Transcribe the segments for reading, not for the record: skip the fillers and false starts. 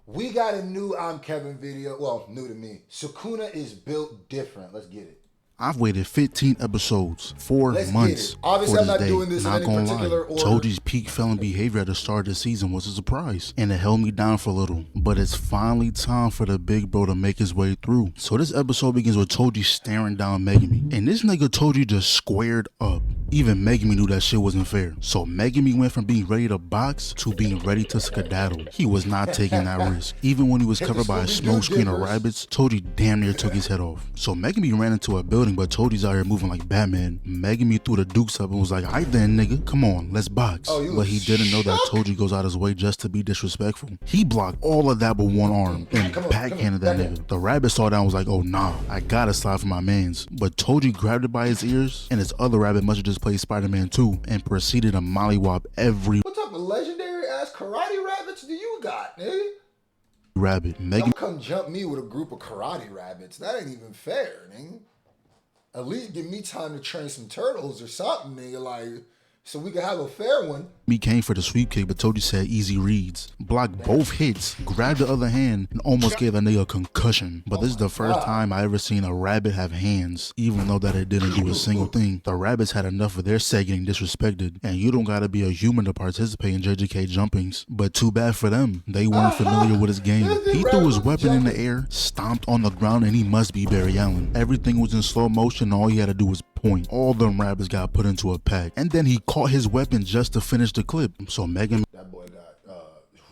We got a new I'm Kevin video. Well, new to me. Sukuna is built different. Let's get it. I've waited 15 episodes, 4 months Obviously, for I'm this not day. doing this in Not any gonna particular lie, order. Toji's peak felon behavior at the start of the season was a surprise, and it held me down for a little. But it's finally time for the big bro to make his way through. So this episode begins with Toji staring down Megumi, and this nigga Toji just squared up. Even Megumi knew that shit wasn't fair. So Megumi went from being ready to box to being ready to skedaddle. He was not taking that risk. Even when he was covered by a smoke screen of rabbits, Toji damn near took his head off. So Megumi ran into a building, but Toji's out here moving like Batman. Megumi threw the dukes up and was like, "Alright then, nigga, come on, let's box." But he didn't know that Toji goes out his way just to be disrespectful. He blocked all of that with one arm and backhanded that nigga. The rabbit saw that and was like, "Oh nah, I gotta slide for my mans." But Toji grabbed it by his ears, and his other rabbit must have just played Spider-Man 2 and proceeded to mollywop every What type of legendary ass karate rabbits do you got, nigga? rabbit. Megumi Don't come jump me with a group of karate rabbits. That ain't even fair, nigga. At least give me time to train some turtles or something, nigga, like, so we can have a fair one. He came for the sweep kick, but Toji said easy reads. Blocked both hits, grabbed the other hand, and almost gave that nigga a concussion. But this is the first time I ever seen a rabbit have hands, even though that it didn't do a single thing. The rabbits had enough of their set getting disrespected, and you don't gotta be a human to participate in JJK jumpings. But too bad for them, they weren't familiar with his game. He threw his weapon in the air, stomped on the ground, and he must be Barry Allen. Everything was in slow motion, and all he had to do was point. All them rabbits got put into a pack, and then he caught his weapon just to finish the clip. So Megan, That boy got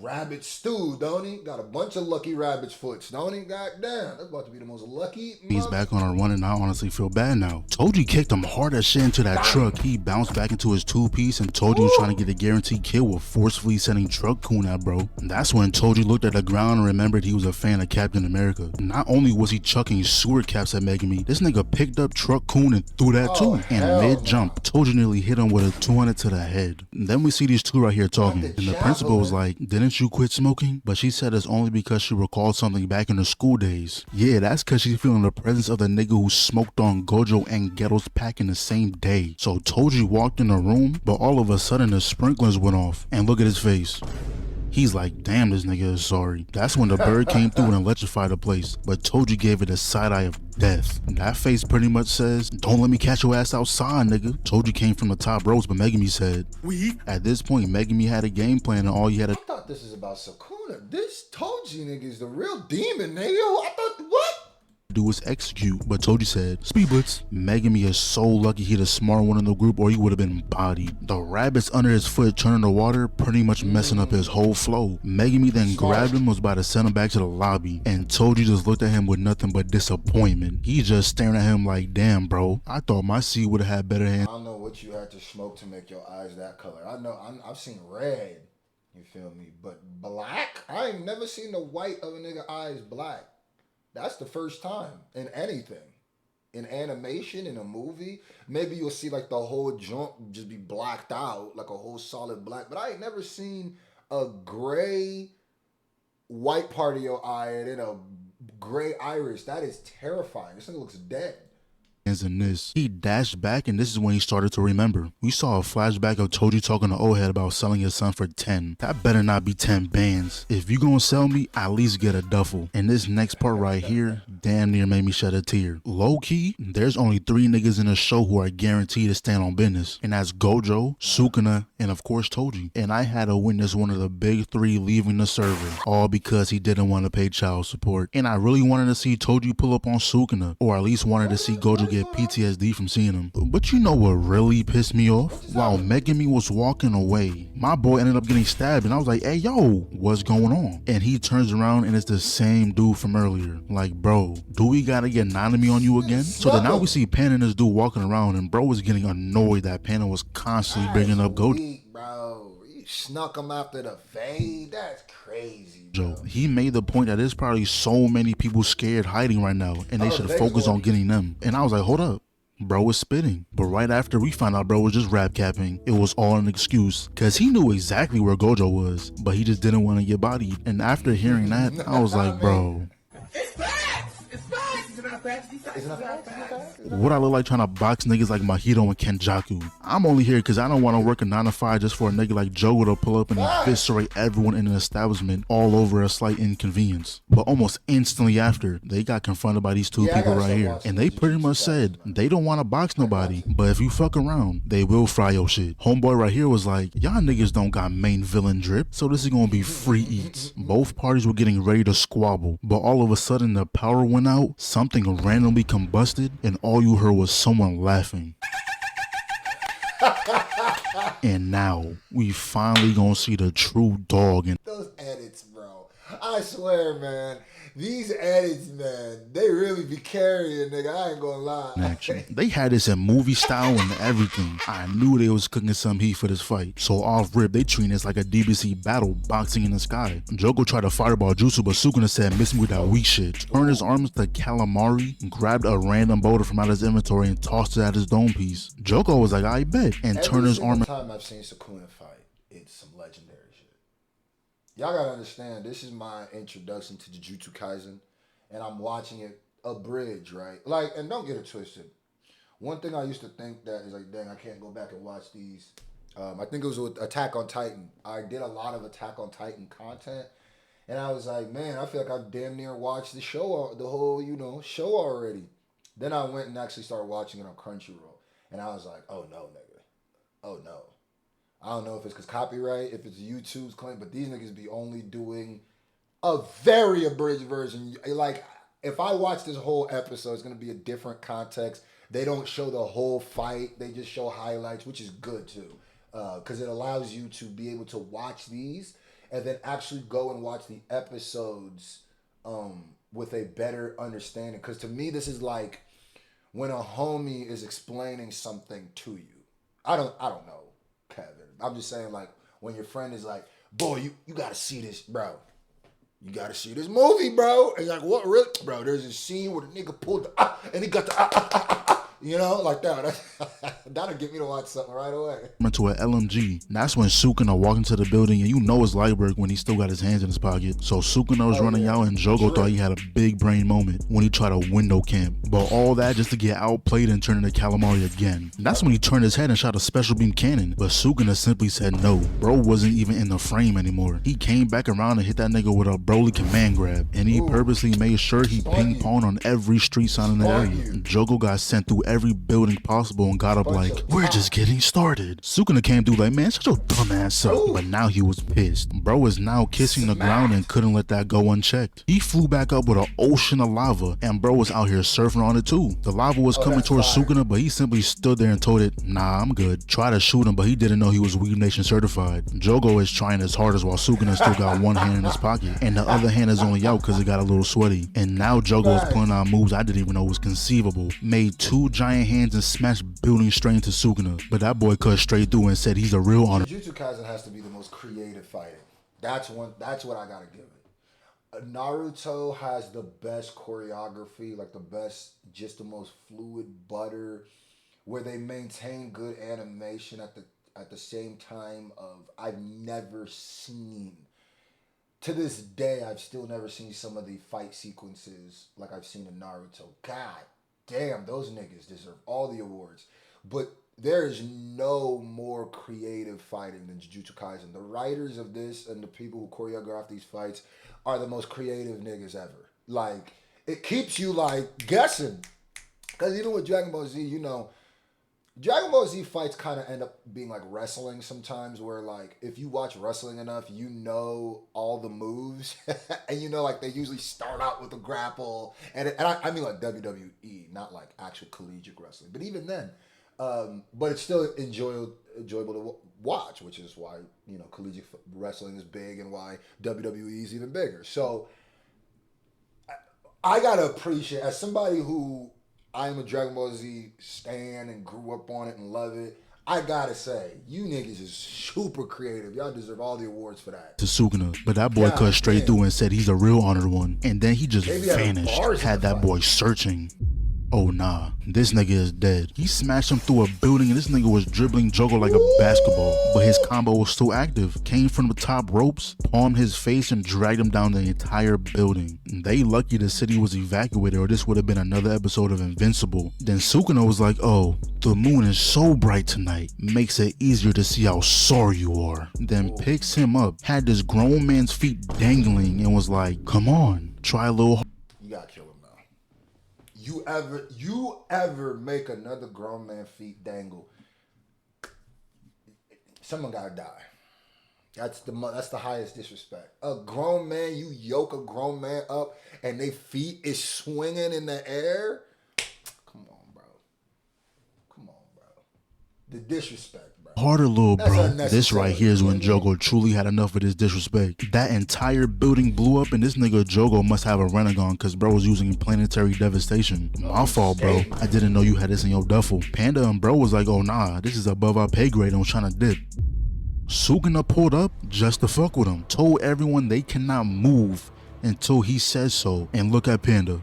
rabbit stew, don't he? Got a bunch of lucky rabbit's foots, don't he? God damn, that's about to be the most lucky. he's back on a run, and I honestly feel bad now. Toji kicked him hard as shit into that truck. He bounced back into his two-piece, and Toji was trying to get a guaranteed kill with forcefully sending Truck Kun at bro. And that's when Toji looked at the ground and remembered he was a fan of Captain America. Not only was he chucking sewer caps at Megumi, this nigga picked up Truck Kun and threw that too. And mid-jump, Toji nearly hit him with a 200 to the head. And then we see these two right here talking, and the principal was like, "Didn't you quit smoking?" But she said it's only because she recalled something back in her school days. Yeah, that's because she's feeling the presence of the nigga who smoked on Gojo and Ghetto's pack in the same day. So Toji walked in the room, but all of a sudden the sprinklers went off, and look at his face. He's like, damn, this nigga is sorry. That's when the bird came through and electrified the place, but Toji gave it a side eye of death. That face pretty much says, "Don't let me catch your ass outside, nigga." Toji came from the top ropes, but Megumi said, "We." At this point, Megumi had a game plan, and all he had to I thought this is about Sukuna. This Toji nigga is the real demon, nigga. I thought, what? do was execute, but Toji said, "Speed blitz." Megumi is so lucky he the smart one in the group, or he would have been bodied. The rabbits under his foot turning the water, pretty much messing up his whole flow. Megumi then grabbed him, was about to send him back to the lobby, and Toji just looked at him with nothing but disappointment. He just staring at him like, "Damn, bro, I thought my seed would have had better hands." I don't know what you had to smoke to make your eyes that color. I know, I've seen red, you feel me? But black? I ain't never seen the white of a nigga eyes black. That's the first time in anything. In animation, in a movie, maybe you'll see like the whole joint just be blacked out, like a whole solid black. But I ain't never seen a gray white part of your eye and then a gray iris. That is terrifying. This thing looks dead. In this, he dashed back, and this is when he started to remember. We saw a flashback of Toji talking to Ohead about selling his son for 10. That better not be 10 bands. If you gonna sell me, at least get a duffel. And this next part right here damn near made me shed a tear. Low key, there's only 3 niggas in the show who are guaranteed to stand on business, and that's Gojo, Sukuna, and of course Toji. And I had to witness one of the big 3 leaving the server, all because he didn't want to pay child support. And I really wanted to see Toji pull up on Sukuna, or at least wanted to see Gojo get PTSD from seeing him. But you know what really pissed me off? While Megumi was walking away, my boy ended up getting stabbed, and I was like, "Hey yo, what's going on?" And he turns around and it's the same dude from earlier. Like, bro, do we gotta get Nanami on you again? So then now we see Pan and this dude walking around, and bro was getting annoyed that Pan was constantly bringing up Gojo. Bro, you snuck him after the fade. That's crazy, bro. He made the point that there's probably so many people scared hiding right now, and they should focus on getting them. And I was like, hold up. Bro was spitting. But right after we found out bro was just rap capping, it was all an excuse, cause he knew exactly where Gojo was, but he just didn't want to get bodied. And after hearing that, I was like, bro, it's facts! It's facts! What I look like trying to box niggas like Mahito and Kenjaku? I'm only here because I don't want to work a 9 to 5 just for a nigga like Jogo to pull up and eviscerate everyone in an establishment all over a slight inconvenience. But almost instantly after, they got confronted by these two people right here, and they pretty much said they don't want to box nobody, but if you fuck around, they will fry your shit. Homeboy right here was like, y'all niggas don't got main villain drip, so this is gonna be free eats. Both parties were getting ready to squabble, but all of a sudden the power went out, something randomly combusted, and all you heard was someone laughing. And now we finally gonna see the true dog. And those edits, bro, I swear, man, these edits, man, they really be carrying, nigga. I ain't gonna lie. Actually, they had this in movie style and everything. I knew they was cooking some heat for this fight. So off rip, they treating this like a DBC battle, boxing in the sky. Jogo tried to fireball Jutsu, but Sukuna said, miss me with that weak shit. Turned his arms to calamari, grabbed a random boulder from out his inventory and tossed it at his dome piece. Jogo was like, I bet, and turned his arm. Every time I've seen Sukuna fight, it's some legendary shit. Y'all gotta understand, this is my introduction to Jujutsu Kaisen, and I'm watching it abridged, right? Like, and don't get it twisted. One thing I used to think that is like, dang, I can't go back and watch these. I think it was with Attack on Titan. I did a lot of Attack on Titan content, and I was like, man, I feel like I damn near watched the show, the whole, show already. Then I went and actually started watching it on Crunchyroll, and I was like, oh no, nigga. Oh no. I don't know if it's because copyright, if it's YouTube's claim, but these niggas be only doing a very abridged version. Like, if I watch this whole episode, it's going to be a different context. They don't show the whole fight. They just show highlights, which is good too. Because it allows you to be able to watch these and then actually go and watch the episodes with a better understanding. Because to me, this is like when a homie is explaining something to you. I don't know, Kevin. I'm just saying, like, when your friend is like, boy, you got to see this, bro. You got to see this movie, bro. And you're like, what, really? Bro, there's a scene where the nigga pulled the, and he got the, like that. That'll get me to watch something right away. To an LMG. That's when Sukuna walked into the building, and you know it's Lightberg when he still got his hands in his pocket. So Sukuna was running out, and Jogo thought he had a big brain moment when he tried to window camp. But all that just to get outplayed and turn into calamari again. That's when he turned his head and shot a special beam cannon. But Sukuna simply said no. Bro wasn't even in the frame anymore. He came back around and hit that nigga with a Broly command grab, and he purposely made sure he ping-ponged on every street sign in the area. Jogo got sent through every building possible and got up like, we're just getting started. Sukuna came through like, man, shut your dumb ass up. But now he was pissed. Bro was now kissing the ground and couldn't let that go unchecked. He flew back up with an ocean of lava, and bro was out here surfing on it too. The lava was coming towards Sukuna, but he simply stood there and told it, nah, I'm good. Tried to shoot him, but he didn't know he was Weeb Nation certified. Jogo is trying his hardest while Sukuna still got one hand in his pocket, and the other hand is only out because it got a little sweaty. And now Jogo is pulling out moves I didn't even know was conceivable. Made two giant hands and smashed building straight into Sukuna, but that boy cut straight through and said he's a real honor. Jujutsu Kaisen has to be the most creative fighting. That's what I gotta give it. Naruto has the best choreography, like the most fluid butter, where they maintain good animation at the same time of I've never seen. To this day, I've still never seen some of the fight sequences like I've seen in Naruto. God damn, those niggas deserve all the awards. But there is no more creative fighting than Jujutsu Kaisen. The writers of this and the people who choreograph these fights are the most creative niggas ever. Like, it keeps you, like, guessing. Because even with Dragon Ball Z, Dragon Ball Z fights kind of end up being like wrestling sometimes, where, like, if you watch wrestling enough, you know all the moves. And like, they usually start out with a grapple. And I mean, like, WWE, not like actual collegiate wrestling. But even then, but it's still enjoyable to watch, which is why, collegiate wrestling is big and why WWE is even bigger. So I gotta appreciate, as somebody who I'm a Dragon Ball Z stan and grew up on it and love it, I gotta say, you niggas is super creative. Y'all deserve all the awards for that. To Sukuna, but that boy cut straight through and said he's a real honored one. And then he just vanished, had that boy searching. Oh nah, this nigga is dead. He smashed him through a building and this nigga was dribbling Jogo like a basketball. But his combo was still active. Came from the top ropes, palmed his face and dragged him down the entire building. They lucky the city was evacuated or this would have been another episode of Invincible. Then Sukuna was like, oh, the moon is so bright tonight. Makes it easier to see how sorry you are. Then picks him up, had this grown man's feet dangling and was like, come on, try a little. You gotta kill him now. You ever make another grown man feet dangle? Someone gotta die. That's the highest disrespect. A grown man, you yoke a grown man up and they feet is swinging in the air. Come on, bro. The disrespect. Harder, little bro. This right here is when Jogo truly had enough of this disrespect. That entire building blew up and this nigga Jogo must have a Renegon because bro was using planetary devastation. My fault, bro. I didn't know you had this in your duffel. Panda and bro was like, oh nah, this is above our pay grade. I'm trying to dip. Sukuna pulled up just to fuck with him. Told everyone they cannot move until he says so. And look at Panda.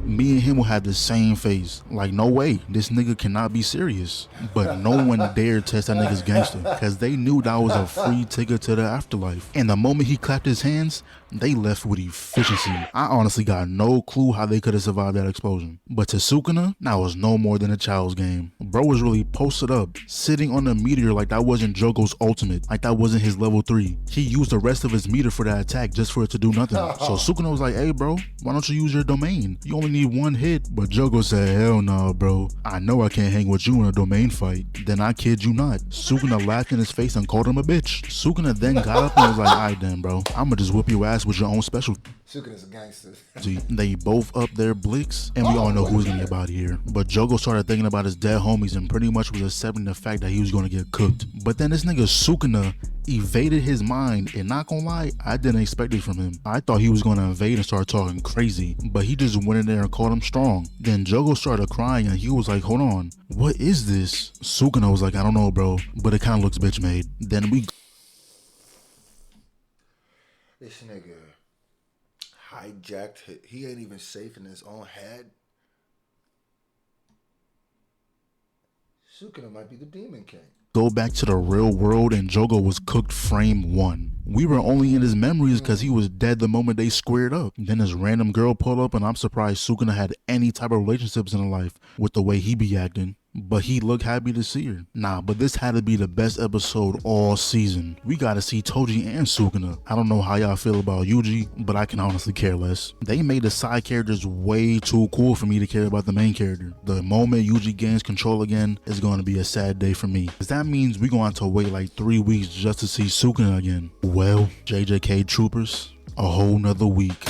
Me and him will have the same face. Like, no way, this nigga cannot be serious. But no one dared test that nigga's gangster because they knew that was a free ticket to the afterlife. And the moment he clapped his hands, they left with efficiency. I honestly got no clue how they could have survived that explosion. But to Sukuna, that was no more than a child's game. Bro was really posted up, sitting on a meteor like that wasn't Jogo's ultimate, like that wasn't his level 3. He used the rest of his meter for that attack just for it to do nothing. So Sukuna was like, hey bro, why don't you use your domain? You only need one hit. But Jogo said, hell no, bro. I know I can't hang with you in a domain fight. Then I kid you not. Sukuna laughed in his face and called him a bitch. Sukuna then got up and was like, alright then bro, I'ma just whoop your ass with your own special. Sukuna's a gangster. See, they both up their blicks and we all know who's gonna get out here. But Jogo started thinking about his dead homies and pretty much was accepting the fact that he was gonna get cooked. But then this nigga Sukuna evaded his mind, and not gonna lie, I didn't expect it from him. I thought he was gonna invade and start talking crazy, but he just went in there and called him strong. Then Jogo started crying and he was like, hold on, what is this? Sukuna was like, I don't know bro, but it kinda looks bitch made. Then we this nigga hijacked it. He ain't even safe in his own head. Sukuna might be the Demon King. Go back to the real world and Jogo was cooked frame 1. We were only in his memories because he was dead the moment they squared up. Then this random girl pulled up and I'm surprised Sukuna had any type of relationships in her life with the way he be acting. But he looked happy to see her. Nah, but this had to be the best episode all season. We gotta see Toji and Sukuna. I don't know how y'all feel about Yuji, but I can honestly care less. They made the side characters way too cool for me to care about the main character. The moment Yuji gains control again, it's gonna be a sad day for me. Cause that means we're going to have to wait like 3 weeks just to see Sukuna again. Well, JJK troopers, a whole nother week.